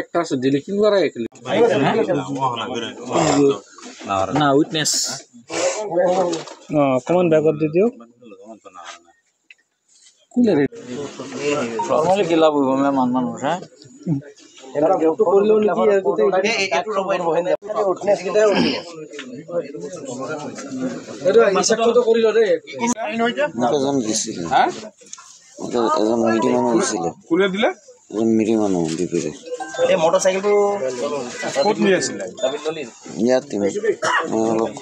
একটা আছে ডিলিটিং করা না উইটনেস কমান ব্যাকআপ দিয়ে দিও নরমালি কি লাভ হইব মে মান মানুষ হ্যাঁ এরা ফটো করলেও নাকি একটু উইটনেস কিটা উঠি এটা ইনসেক্ট তো করিল রে এজন দিছিল হ্যাঁ এজন মিডি মানুহ দিছিল কোনে দিলে এজন মিডি মানুহ দিপৰে এই মোটৰসাইকেলটো ক'ত নি আছিল ইয়াতে অলপ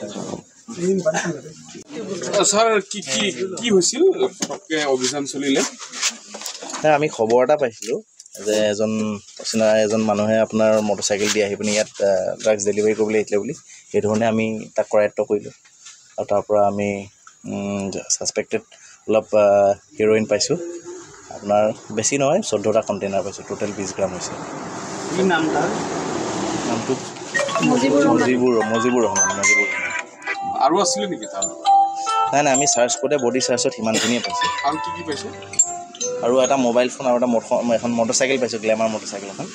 স্যাৰ কি কি কি হৈছিল ফটককে অভিযান চলিলে আমি খবৰ এটা পাইছিলোঁ যে এজন মানুহে আপোনাৰ মটৰচাইকেল দি আহি পিনি ইয়াত ড্ৰাগছ ডেলিভাৰী কৰিবলৈ আহিছিলে বুলি সেই ধৰণে আমি তাক কৰায়ত্ব কৰিলোঁ আৰু তাৰ পৰা আমি ছাছপেক্টেড অলপ হেৰ'ইন পাইছোঁ আপোনাৰ বেছি নহয় 14টা কণ্টেইনাৰ পাইছোঁ টোটেল 20 গ্ৰাম হৈছে কি নাম তাৰ নামটো মজিবুৰ ৰহমান আৰু আছিল নেকি তাৰ নাই আমি চাৰ্চ কৰোঁতে বডি চাৰ্চত সিমানখিনিয়ে পাইছোঁ আৰু কি কি পাইছে আৰু এটা মোবাইল ফোন আৰু এটা এখন মটৰচাইকেল পাইছোঁ গ্লেমাৰ মটৰচাইকেল এখন